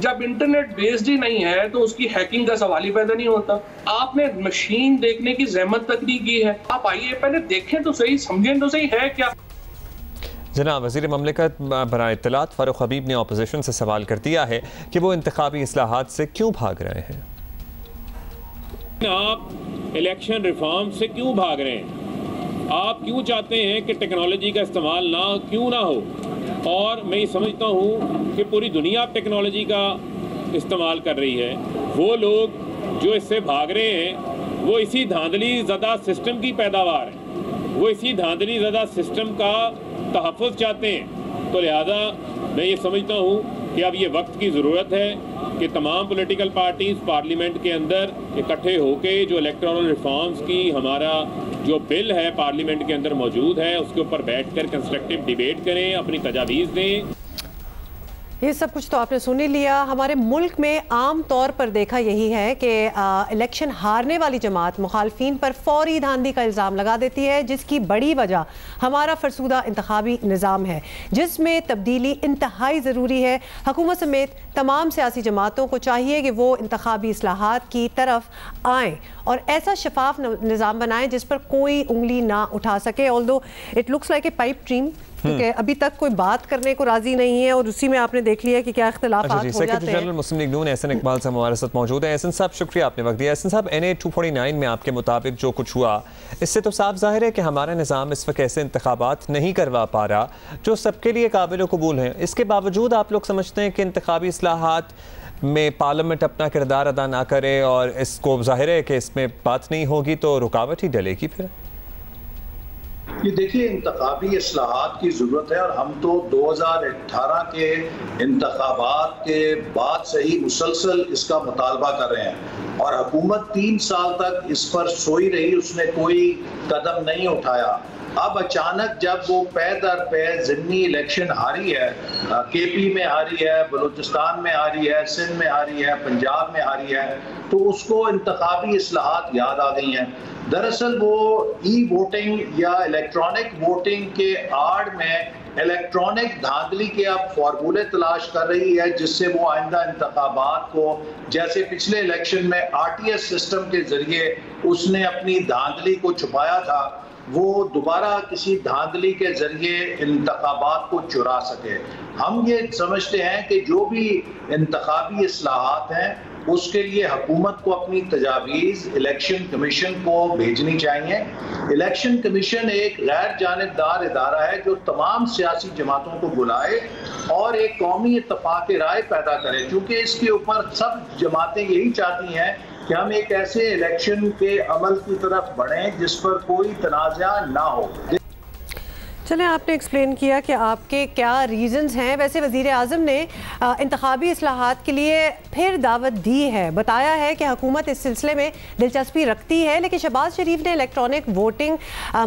जब इंटरनेट बेस्ड ही नहीं है तो उसकी हैकिंग का सवाल ही पैदा नहीं होता। आपने मशीन देखने की ज़हमत तक नहीं की है। आप आइए पहले देखें तो सही, समझें तो सही है क्या। जनाब, वज़ीर ममलिकत बराए इत्तलात फ़ारूक हबीब ने अपोजिशन से सवाल कर दिया है कि वो इंतखाबी इस्लाहात से क्यों भाग रहे हैं। आप इलेक्शन रिफॉर्म से क्यों भाग रहे हैं? आप क्यों चाहते हैं कि टेक्नोलॉजी का इस्तेमाल क्यों ना हो? और मैं ये समझता हूँ कि पूरी दुनिया टेक्नोलॉजी का इस्तेमाल कर रही है। वो लोग जो इससे भाग रहे हैं वो इसी धांधली ज़दा सिस्टम की पैदावार है, वो इसी धांधली ज़दा सिस्टम का तहफ़्फ़ुज़ चाहते हैं। तो लिहाजा मैं ये समझता हूँ कि अब ये वक्त की ज़रूरत है कि तमाम पॉलिटिकल पार्टीज पार्लियामेंट के अंदर इकट्ठे होके जो इलेक्टोरल रिफॉर्म्स की हमारा जो बिल है पार्लियामेंट के अंदर मौजूद है उसके ऊपर बैठकर कंस्ट्रक्टिव डिबेट करें, अपनी तजावीज़ दें। ये सब कुछ तो आपने सुन ही लिया। हमारे मुल्क में आम तौर पर देखा यही है कि इलेक्शन हारने वाली जमात मुखालफीन पर फौरी धांधली का इल्ज़ाम लगा देती है, जिसकी बड़ी वजह हमारा फरसूदा इंतखाबी निज़ाम है, जिसमें तब्दीली इंतहाई ज़रूरी है। हुकूमत समेत तमाम सियासी जमातों को चाहिए कि वो इंतखाबी इस्लाहात की तरफ आएँ और ऐसा शफाफ निज़ाम बनाएं जिस पर कोई उंगली ना उठा सके। Although it looks like a pipe dream, क्योंकि अभी तक कोई बात करने को राजी नहीं है और उसी में आपने देख लिया कि क्या इख्तिलाफ़ात हो जाते हैं। सेक्रेटरी जनरल मुस्लिम लीग नून एहसन इकबाल साहब हमारे साथ मौजूद हैं। एहसन साहब, शुक्रिया आपने वक्त दिया। एहसन साहब, NA 249 में आपके मुताबिक जो कुछ हुआ, इससे तो साफ जाहिर है कि हमारा निज़ाम इस वक्त ऐसे इंतखाबात नहीं करवा पा रहा जो सबके लिए काबिल कबूल हैं। इसके बावजूद आप लोग समझते हैं कि इंतखाबी इस्लाहात में पार्लियामेंट अपना किरदार अदा ना करे और इसको जाहिर है कि इसमें बात नहीं होगी तो रुकावट ही डलेगी फिर? ये देखिए, इंतखाबी इस्लाहात की ज़रूरत है और हम तो 2018 के इंतखाबात के बाद से ही मुसलसल इसका मुतालबा कर रहे हैं और हुकूमत 3 साल तक इस पर सोई रही, उसने कोई कदम नहीं उठाया। अब अचानक जब वो पै दर पै ज़िमनी इलेक्शन हारी है, KP में हारी है, बलूचिस्तान में हारी है, सिंध में हारी है, पंजाब में हारी है, तो उसको इंतखाबी इस्लाहात याद आ गई हैं। दरअसल वो वोटिंग या इलेक्ट्रॉनिक वोटिंग के आड़ में इलेक्ट्रॉनिक धांधली के अब फार्मूले तलाश कर रही है, जिससे वो आइंदा इंतखाबात को, जैसे पिछले इलेक्शन में RTS सिस्टम के जरिए उसने अपनी धांधली को छुपाया था, वो दोबारा किसी धांधली के जरिए इंतखाबात को चुरा सके। हम ये समझते हैं कि जो भी इंतखाबी इस्लाहात हैं उसके लिए हुकूमत को अपनी तजावीज़ इलेक्शन कमीशन को भेजनी चाहिए। इलेक्शन कमीशन एक गैर जानिबदार इदारा है जो तमाम सियासी जमातों को बुलाए और एक कौमी इत्तफाक राय पैदा करे, क्योंकि इसके ऊपर सब जमातें यही चाहती हैं कि हम एक ऐसे इलेक्शन के अमल की तरफ बढ़ें जिस पर कोई तनाज़ा ना हो। चलें, आपने एक्सप्लेन किया कि आपके क्या रीज़न्स हैं। वैसे वज़ीर आज़म ने इंतखाबी इस्लाहात के लिए फिर दावत दी है, बताया है कि हुकूमत इस सिलसिले में दिलचस्पी रखती है, लेकिन शहबाज शरीफ ने इलेक्ट्रॉनिक वोटिंग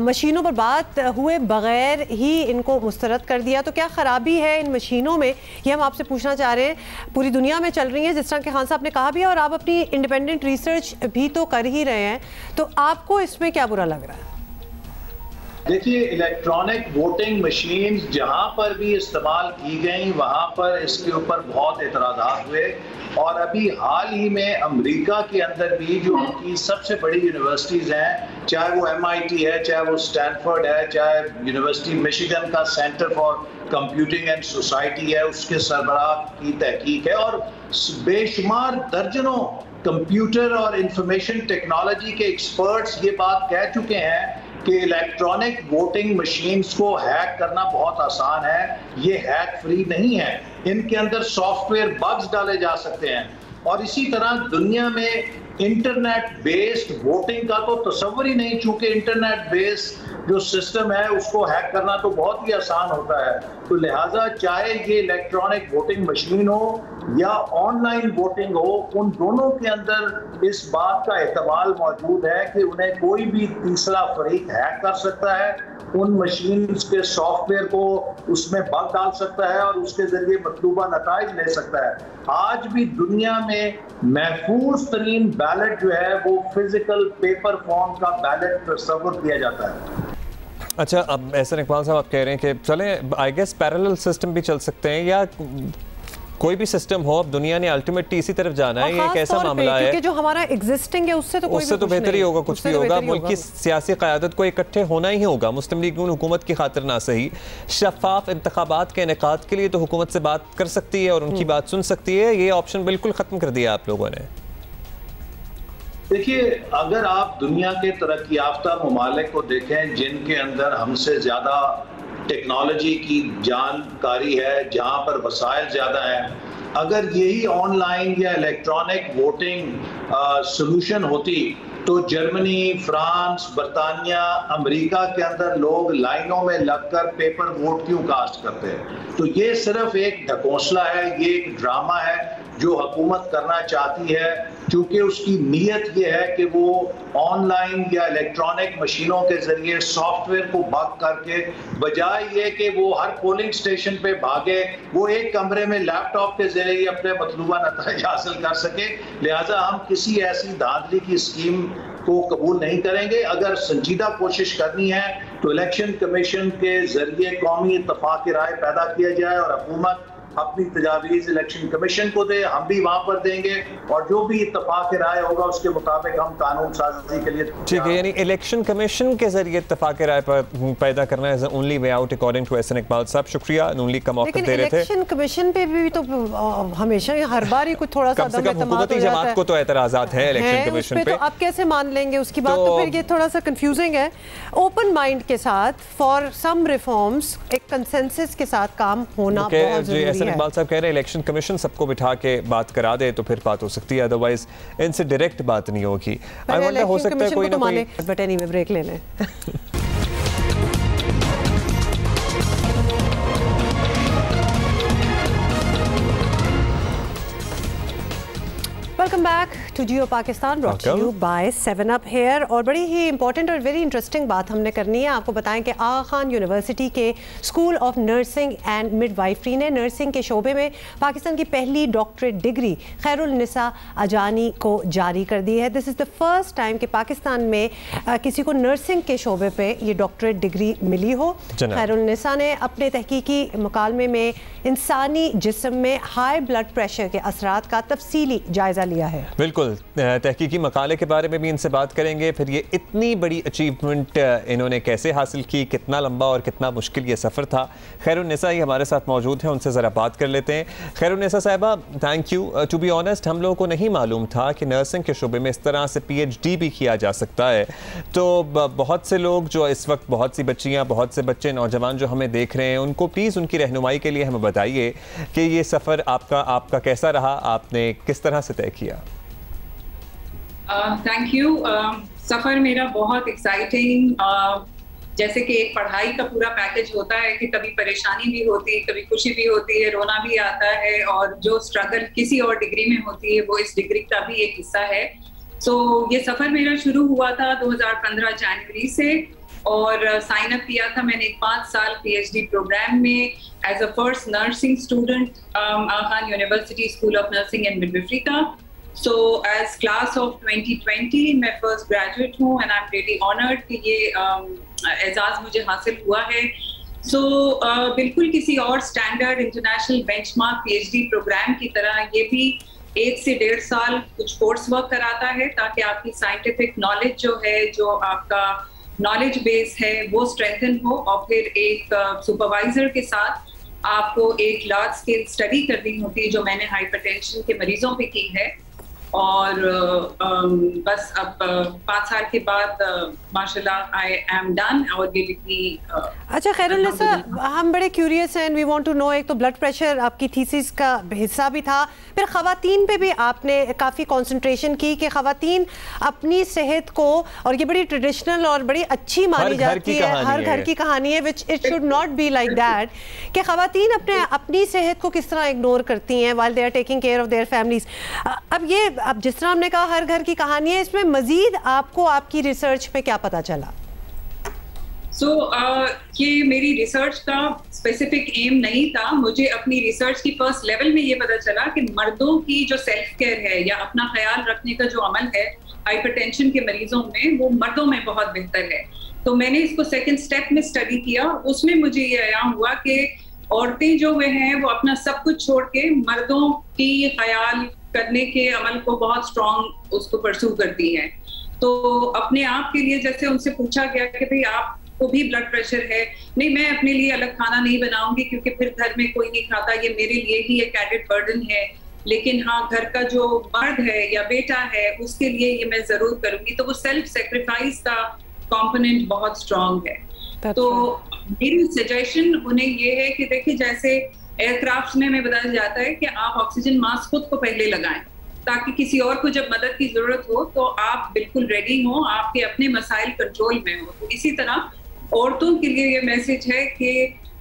मशीनों पर बात हुए बगैर ही इनको मुस्तरद कर दिया। तो क्या ख़राबी है इन मशीनों में, ये हम आपसे पूछना चाह रहे हैं। पूरी दुनिया में चल रही है, जिस तरह के खान साहब ने कहा भी है, और आप अपनी इंडिपेंडेंट रिसर्च भी तो कर ही रहे हैं, तो आपको इसमें क्या बुरा लग रहा है? देखिए, इलेक्ट्रॉनिक वोटिंग मशीन जहां पर भी इस्तेमाल की गई वहां पर इसके ऊपर बहुत एतराज़ात हुए और अभी हाल ही में अमेरिका के अंदर भी जो उनकी सबसे बड़ी यूनिवर्सिटीज़ हैं, चाहे वो MIT है, चाहे वो स्टैनफोर्ड है, चाहे यूनिवर्सिटी मिशिगन का centre for computing and society है, उसके सरबराह की तहकीक है और बेशुमार दर्जनों कंप्यूटर और इंफॉर्मेशन टेक्नोलॉजी के एक्सपर्ट्स ये बात कह चुके हैं कि इलेक्ट्रॉनिक वोटिंग मशीन्स को हैक करना बहुत आसान है। ये हैक फ्री नहीं है, इनके अंदर सॉफ्टवेयर बग्स डाले जा सकते हैं और इसी तरह दुनिया में इंटरनेट बेस्ड वोटिंग का तो तस्वर ही नहीं, चूंकि इंटरनेट बेस्ड जो सिस्टम है उसको हैक करना तो बहुत ही आसान होता है। तो लिहाजा चाहे ये इलेक्ट्रॉनिक वोटिंग मशीन हो या ऑनलाइन वोटिंग हो, उन दोनों के अंदर इस बात का एहतमाल मौजूद है कि उन्हें कोई भी तीसरा फरीक हैक कर सकता है, उन मशीन्स के सॉफ्टवेयर को उसमें बग डाल सकता है और उसके जरिए मतलूबा नताइज ले सकता है। आज भी दुनिया में महफूज तरीन बैलेट जो है वो फिजिकल पेपर फॉर्म का बैलेट तस्वर किया जाता है। अच्छा, अब एहसन इकबाल साहब आप कह रहे हैं कि चले आई गेस पैरेलल सिस्टम भी चल सकते हैं या कोई भी सिस्टम हो, अब दुनिया ने अल्टीमेटली इसी तरफ जाना है, ये एक ऐसा मामला है क्योंकि जो हमारा एग्जिस्टिंग है उससे तो बेहतर ही होगा, कुछ भी होगा। मुल्क की सियासी क़यादत को इकट्ठे होना ही होगा। मुस्लिम लीग नून हुकूमत की खातिर ना सही, शफाफ इंतखाबात के इनेकाद के लिए तो हुकूमत से बात कर सकती है और उनकी बात सुन सकती है। ये ऑप्शन बिल्कुल ख़त्म कर दिया आप लोगों ने। देखिए, अगर आप दुनिया के तरक्की याफ्ता ममालिक को देखें जिनके अंदर हमसे ज़्यादा टेक्नोलॉजी की जानकारी है, जहाँ पर वसाइल ज़्यादा हैं, अगर यही ऑनलाइन या इलेक्ट्रॉनिक वोटिंग सॉल्यूशन होती तो जर्मनी, फ्रांस, बरतानिया, अमेरिका के अंदर लोग लाइनों में लगकर पेपर वोट क्यों कास्ट करते हैं? तो ये सिर्फ एक ढकोसला है, ये एक ड्रामा है। जो हुकूमत करना चाहती है, क्योंकि उसकी नीयत ये है कि वो ऑनलाइन या इलेक्ट्रॉनिक मशीनों के जरिए सॉफ्टवेयर को बग करके, बजाय ये कि वो हर पोलिंग स्टेशन पे भागे, वो एक कमरे में लैपटॉप के जरिए अपने मतलूबा नतीजे हासिल कर सके। लिहाजा हम किसी ऐसी धांधली की स्कीम को कबूल नहीं करेंगे। अगर संजीदा कोशिश करनी है तो इलेक्शन कमीशन के जरिए कौमी इत्तफाक राय पैदा किया जाए और हुकूमत अपनी तजावीज़ इलेक्शन कमीशन को दे, हम भी वहाँ पर देंगे और जो भी इत्तफाक राय होगा उसके मुताबिक हम कानून साजी के लिए। ठीक है, यानी इलेक्शन कमीशन के जरिए इत्तफाक राय पैदा करना is the only way out according to Ahsan Iqbal साहब। शुक्रिया, नून लीग का मौक़िफ़ दे रहे थे। इलेक्शन कमीशन पे भी तो हमेशा हर बार ही कुछ थोड़ा सा हुकूमती जमात को तो एतराज़ात है इलेक्शन कमीशन पे, तो आप कैसे मान लेंगे उसकी बात? तो फिर ये थोड़ा सा कंफ्यूजिंग है। ओपन माइंड के साथ फॉर सम रिफॉर्म्स एक कंसेंसस के साथ काम होना बहुत जरूरी है। इकबाल साहब कह रहे हैं इलेक्शन कमीशन सबको बिठा के बात करा दे तो फिर बात हो सकती है, अदरवाइज इनसे डायरेक्ट बात नहीं होगी। आई वंडर हो सकता है कोई ना कोई, बट एनीवे ब्रेक ले लें। Welcome back to Geo Pakistan, brought to you by 7up here. और बड़ी ही इंपॉर्टेंट और वेरी इंटरेस्टिंग बात हमने करनी है। आपको बताएं कि आगा खान यूनिवर्सिटी के school of nursing and midwifery ने नर्सिंग के शोबे में पाकिस्तान की पहली डॉक्टरेट डिग्री खैरुल निसा अजानी को जारी कर दी है। This is the first time कि पाकिस्तान में किसी को नर्सिंग के शोबे पे ये डॉक्टरेट डिग्री मिली हो। खैरुल निसा ने अपने तहकीकी मुकालमे में इंसानी जिस्म में हाई ब्लड प्रेशर के असरात का तफसीली जायजा लिया है। बिल्कुल, तहकीकी मकाले के बारे में भी इनसे बात करेंगे। फिर ये इतनी बड़ी अचीवमेंट इन्होंने कैसे हासिल की, कितना लंबा और कितना मुश्किल ये सफ़र था। खैरुन्निसा ही हमारे साथ मौजूद हैं, उनसे ज़रा बात कर लेते हैं। खैरुन्निसा साहिबा, thank you. To be honest हम लोगों को नहीं मालूम था कि नर्सिंग के शोबे में इस तरह से PhD भी किया जा सकता है। तो बहुत से लोग जो इस वक्त, बहुत सी बच्चियाँ, बहुत से बच्चे, नौजवान जो हमें देख रहे हैं, उनको प्लीज़ उनकी रहनुमाई के लिए हमें बताइए कि ये सफ़र आपका कैसा रहा, आपने किस तरह से तय किया? Thank you. सफ़र मेरा बहुत एक्साइटिंग, जैसे कि एक पढ़ाई का पूरा पैकेज होता है कि कभी परेशानी भी होती है, कभी खुशी भी होती है, रोना भी आता है, और जो स्ट्रगल किसी और डिग्री में होती है वो इस डिग्री का भी एक हिस्सा है। ये सफ़र मेरा शुरू हुआ था 2015 जनवरी से, और साइन अप किया था मैंने 5 साल PhD प्रोग्राम में as a first nursing student Aga Khan university school of nursing and midwifery का। एज क्लास ऑफ 2020 मैं फर्स्ट ग्रेजुएट हूँ and I am really honoured कि ये एजाज़ मुझे हासिल हुआ है। बिल्कुल किसी और standard international benchmark PhD programme की तरह ये भी 1 से 1.5 साल कुछ कोर्स वर्क कराता है, ताकि आपकी साइंटिफिक नॉलेज जो है, जो आपका नॉलेज बेस है, वो स्ट्रेंथन हो, और फिर एक सुपरवाइजर के साथ आपको एक लार्ज स्केल स्टडी करनी होती है जो मैंने हाइपरटेंशन के मरीजों पे की है। और बस अब 5 साल के बाद माशाल्लाह आई एम डन। और ये डिग्री अच्छा खैरुन्निसा, हम बड़े क्यूरियस हैं, वी वांट टू नो, एक तो ब्लड प्रेशर आपकी थीसिस का हिस्सा भी था, फिर ख़वातीन पे भी आपने काफ़ी कंसंट्रेशन की कि ख़वातीन अपनी सेहत को, और ये बड़ी ट्रेडिशनल और बड़ी अच्छी मानी जाती है, हर घर की कहानी है, which it should not be like that, कि ख़वातीन अपनी सेहत को किस तरह इग्नोर करती हैं while they are taking care of their families. अब जिस तरह हमने कहा हर घर की कहानी है, इसमें मजीद आपको आपकी रिसर्च में क्या पता चला? ये मेरी रिसर्च का स्पेसिफिक एम नहीं था। मुझे अपनी रिसर्च की फर्स्ट लेवल में ये पता चला कि मर्दों की जो सेल्फ केयर है या अपना ख्याल रखने का जो अमल है हाइपरटेंशन के मरीजों में, वो मर्दों में बहुत बेहतर है। तो मैंने इसको सेकंड स्टेप में स्टडी किया। उसमें मुझे ये आया हुआ कि औरतें जो वे हैं वो अपना सब कुछ छोड़ के मर्दों की ख्याल करने के अमल को बहुत स्ट्रॉन्ग उसको परस्यू करती हैं। तो अपने आप के लिए जैसे उनसे पूछा गया कि भाई आपको भी ब्लड प्रेशर है, नहीं मैं अपने लिए अलग खाना नहीं बनाऊंगी क्योंकि फिर घर में कोई नहीं खाता, ये मेरे लिए ही एक एडेड बर्डन है, लेकिन हाँ घर का जो मर्द है या बेटा है उसके लिए ये मैं जरूर करूंगी। तो वो सेल्फ सेक्रीफाइस का कॉम्पोनेंट बहुत स्ट्रॉन्ग है। तो मेरी सजेशन उन्हें ये है कि देखिए जैसे एयरक्राफ्ट में हमें बताया जाता है कि आप ऑक्सीजन मास्क खुद को पहले लगाएं ताकि किसी और को जब मदद की जरूरत हो तो आप बिल्कुल रेडी हो, आपके अपने मसाइल कंट्रोल में हो। तो इसी तरह औरतों के लिए ये मैसेज है कि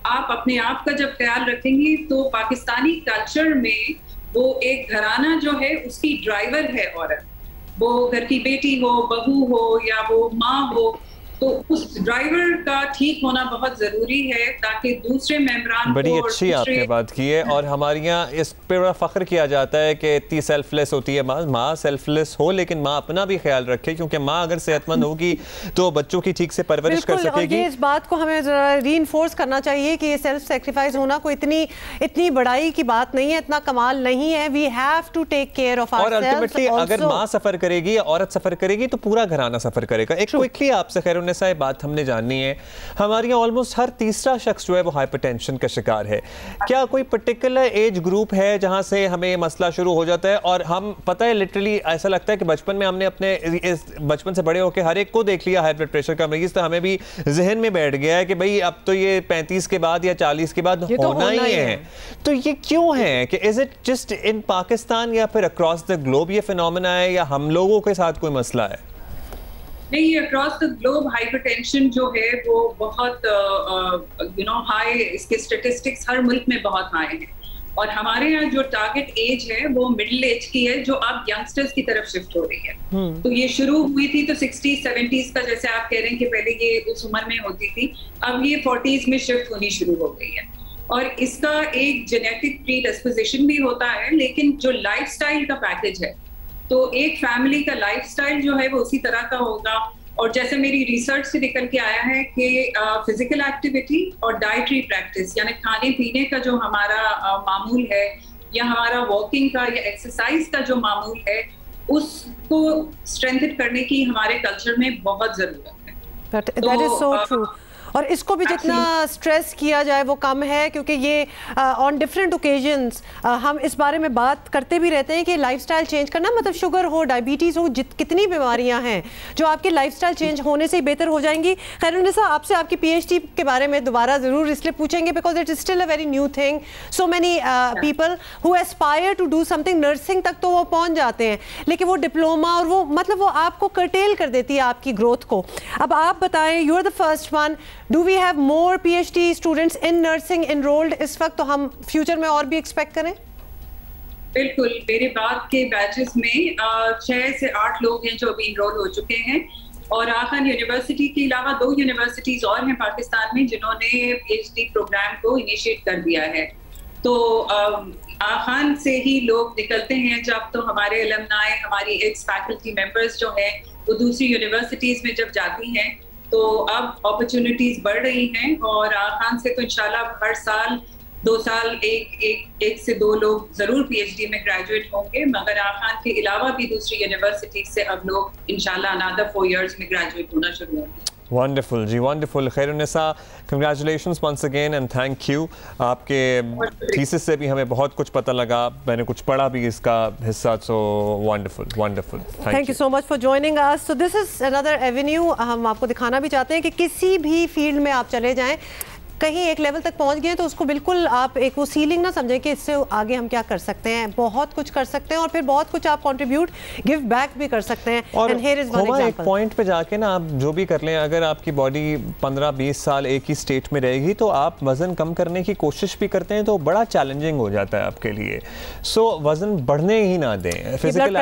आप अपने आप का जब ख्याल रखेंगी तो पाकिस्तानी कल्चर में वो एक घराना जो है उसकी ड्राइवर है औरत, वो घर की बेटी हो, बहू हो या वो माँ हो, तो उस ड्राइवर का ठीक होना बहुत जरूरी है ताकि दूसरे मेंबरान बड़ी अच्छी आपने बात की है। और हमारे यहाँ इस पे बड़ा फख्र किया जाता है कि इतनी सेल्फलेस होती है माँ। माँ सेल्फलेस हो लेकिन माँ अपना भी ख्याल रखे, क्योंकि माँ अगर सेहतमंद होगी तो बच्चों की ठीक से परवरिश कर सकेगी। ये इस बात को हमें रीइंफोर्स करना चाहिए कि ये सेल्फ सेक्रीफाइस होना कोई इतनी बड़ाई की बात नहीं है, इतना कमाल नहीं है। We have to take care of और अल्टीमेटली अगर माँ सफर करेगी, औरत सफर करेगी तो पूरा घराना सफर करेगा। एक क्विकली आपसे खैर ऐसा बात हमने जाननी है, हमारे यहाँ ऑलमोस्ट हर तीसरा शख्स जो है वो हाइपरटेंशन का शिकार है। क्या कोई पर्टिकुलर एज ग्रुप है जहां से हमें मसला शुरू हो जाता है? और हम पता है लिटरली ऐसा लगता है कि बचपन में हमने अपने बचपन से बड़े होकर हर एक को देख लिया हाई ब्लड प्रेशर का मरीज, तो हमें भी जहन में बैठ गया है कि भाई अब तो ये 35 के बाद या 40 के बाद होना ही है। तो ये क्यों है कि is it just in Pakistan या फिर अक्रॉस द ग्लोब ये फिनोमेना है, या हम लोगों के साथ कोई मसला है? नहीं, अक्रॉस द ग्लोब हाइपरटेंशन जो है वो बहुत हाई, इसके स्टेटिस्टिक्स हर मुल्क में बहुत हाई हैं। और हमारे यहाँ जो टारगेट एज है वो मिडिल एज की है, जो अब यंगस्टर्स की तरफ शिफ्ट हो रही है। तो ये शुरू हुई थी तो 60s 70s का, जैसे आप कह रहे हैं कि पहले ये उस उम्र में होती थी, अब ये 40s में शिफ्ट होनी शुरू हो गई है। और इसका एक जेनेटिक प्रीडिस्पोजिशन भी होता है, लेकिन जो लाइफस्टाइल का पैकेज है, तो एक फैमिली का लाइफस्टाइल जो है वो उसी तरह का होगा। और जैसे मेरी रिसर्च से निकल के आया है कि फिजिकल एक्टिविटी और डाइटरी प्रैक्टिस, यानी खाने पीने का जो हमारा मामूल है, या हमारा वॉकिंग का या एक्सरसाइज का जो मामूल है, उसको स्ट्रेंथन करने की हमारे कल्चर में बहुत जरूरत है। That is so true. और इसको भी जितना स्ट्रेस किया जाए वो कम है, क्योंकि ये ऑन डिफरेंट ओकेजन्स हम इस बारे में बात करते भी रहते हैं कि लाइफस्टाइल चेंज करना, मतलब शुगर हो, डायबिटीज़ हो, कितनी बीमारियां हैं जो आपके लाइफस्टाइल चेंज होने से ही बेहतर हो जाएंगी। खैरुन्निसा, आपसे आपकी PhD के बारे में दोबारा ज़रूर इसलिए पूछेंगे because it is still a very new thing. So many people who aspire to do something, nursing तक तो वो पहुँच जाते हैं, लेकिन वो डिप्लोमा और वो मतलब वो आपको कर्टेल कर देती है आपकी ग्रोथ को। अब आप बताएं, you are the first one, do we have more PhD students in nursing enrolled इस वक्त, तो हम फ्यूचर में और भी एक्सपेक्ट करें? बिल्कुल, मेरे बाद के बैचेस में 6 से 8 लोग हैं जो अभी इनरोल हो चुके हैं। और आखान यूनिवर्सिटी के अलावा 2 यूनिवर्सिटीज और हैं पाकिस्तान में जिन्होंने PhD प्रोग्राम को इनिशिएट कर दिया है। तो आखान से ही लोग निकलते हैं जब, तो हमारे अलमनाए, हमारी एक्स फैकल्टी मेंबर्स जो हैं वो दूसरी यूनिवर्सिटीज में जब जाती हैं, तो अब अपॉर्चुनिटीज बढ़ रही हैं। और आखान से तो इंशाल्लाह हर साल 2 साल एक से 2 लोग जरूर PhD में ग्रेजुएट होंगे, मगर आखान के अलावा भी दूसरी यूनिवर्सिटी से अब लोग इंशाल्लाह अनदर 4 इयर्स में ग्रेजुएट होना शुरू होंगे। Wonderful ji, wonderful. Khairunnisa, congratulations once again and thank you. आपके थीसिस से भी हमें बहुत कुछ पता लगा, मैंने कुछ पढ़ा भी इसका हिस्सा। So wonderful, wonderful, thank you so much for joining us. So this is another Avenue. हम आपको दिखाना भी चाहते हैं कि किसी भी फील्ड में आप चले जाएं, कहीं एक लेवल तक पहुंच गए तो उसको बिल्कुल आप एक वो सीलिंग ना समझें कि इससे आगे हम क्या कर सकते हैं। बहुत कुछ कर सकते हैं और फिर बहुत कुछ आप कंट्रीब्यूट गिव बैक भी कर सकते हैं। और एक पॉइंट पे जाके ना आप जो भी कर लें, अगर आपकी बॉडी 15-20 साल एक ही स्टेट में रहेगी तो आप वज़न कम करने की कोशिश भी करते हैं तो बड़ा चैलेंजिंग हो जाता है आपके लिए। सो वज़न बढ़ने ही ना दें। फिजिकल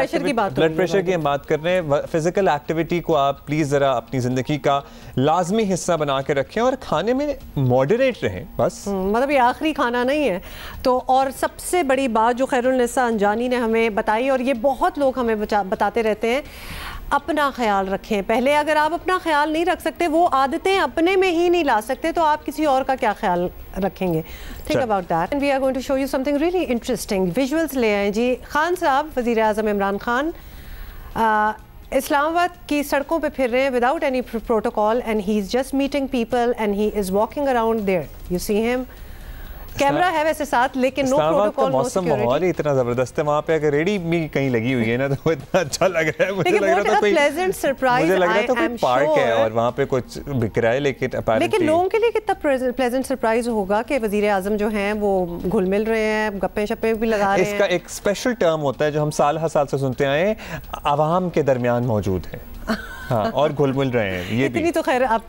ब्लड प्रेशर की हम बात कर रहे हैं। फिजिकल एक्टिविटी को आप प्लीज़ ज़रा अपनी ज़िंदगी का लाजमी हिस्सा बना के रखें और खाने में मॉडरेट रहें बस। मतलब ये आखिरी खाना नहीं है। तो और सबसे बड़ी बात जो खैरुन्निसा अंजानी ने हमें बताई, और ये बहुत लोग हमें बताते रहते हैं, अपना ख्याल रखें पहले। अगर आप अपना ख्याल नहीं रख सकते, वो आदतें अपने में ही नहीं ला सकते, तो आप किसी और का क्या ख्याल रखेंगे? Think about that and we are going to show you something really interesting. Visuals ले आए जी। खान साहब, वज़ीर आज़म इमरान खान इस्लामाबाद की सड़कों पे फिर रहे हैं without any protocol and he is just meeting people and he is walking around there. You see him, camera है वैसे साथ, लेकिन नो प्रोटोकॉल, नो सिक्योरिटी। माहौल ही इतना जबरदस्त है वहाँ पे। अगर रेडी भी कहीं लगी हुई है ना तो इतना अच्छा लग रहा है। मुझे लग रहा था कोई प्लेजेंट सरप्राइज, मुझे लग रहा था कोई पार्क है और वहाँ पे कुछ बिक रहा है, लेकिन लोगों के लिए कितना प्लेजेंट सरप्राइज होगा कि वजीर आजम जो हैं वो घुल मिल रहे हैं, गप्पे शप्पे भी लगा रहे हैं। इसका एक स्पेशल टर्म होता है जो हम साल हर साल से सुनते आए हैं, आवाम के दरमियान मौजूद है। हाँ, और घुल-मिल रहे हैं ये इतनी तो खैर अब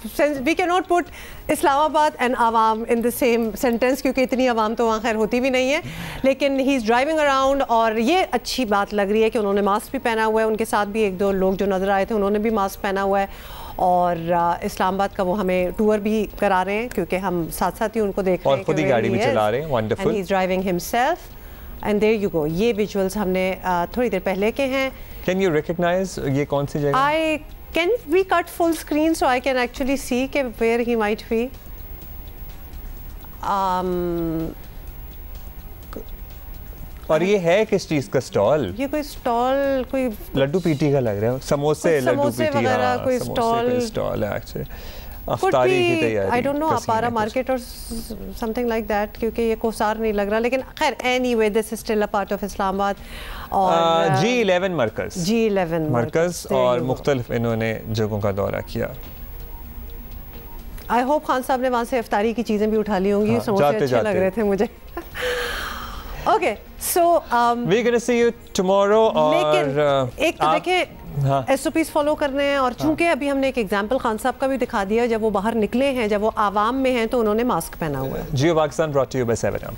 we can not put Islamabad and आवाम इन द सेम सेंटेंस, क्योंकि इतनी आवाम तो वहाँ खैर होती भी नहीं है, लेकिन ही इज़ ड्राइविंग अराउंड और ये अच्छी बात लग रही है कि उन्होंने मास्क भी पहना हुआ है। उनके साथ भी एक दो लोग जो नज़र आए थे उन्होंने भी मास्क पहना हुआ है और इस्लामाबाद का वो हमें टूर भी करा रहे हैं क्योंकि हम साथ साथ ही उनको देख रहे हैं और खुद ही गाड़ी भी चला रहे हैं। Wonderful. He is driving himself and there you go. ये विजुअल्स हमने थोड़ी देर पहले के हैं। कैन यू रिकॉग्नाइज ये कौन सी जगह? Can we cut full screen so I can actually see where he might be? और ये है किस चीज़ का स्टॉल? ये कोई स्टॉल, कोई लड्डू पीटी का लग रहा है। समोसे लड्डू पीटी वगैरह कोई स्टॉल है एक्चुअली। अफ्तारी की तैयारी। I don't know, अपारा मार्केट और something like that, क्योंकि ये कोसार नहीं लग रहा, लेकिन खैर anyway this is still a part of Islamabad. और G11 मरकज़। G11 मरकज़ और मुख्तलिफ इन्होंने जगहों का दौरा किया। I hope खान साहब ने वहाँ से इफ्तारी की चीज़ें भी उठा ली होंगी। समोसे अच्छे लग रहे थे मुझे। Okay, so we're gonna see you tomorrow। लेकिन एक तो देखें SOPs फॉलो करने हैं और चूंकि अभी हमने एक एग्जांपल खान साहब का भी दिखा दिया, जब वो बाहर निकले हैं, जब वो आवाम में हैं तो उन्होंने मास्क पहना हुआ है। जियो Pakistan brought to you by 7 Up।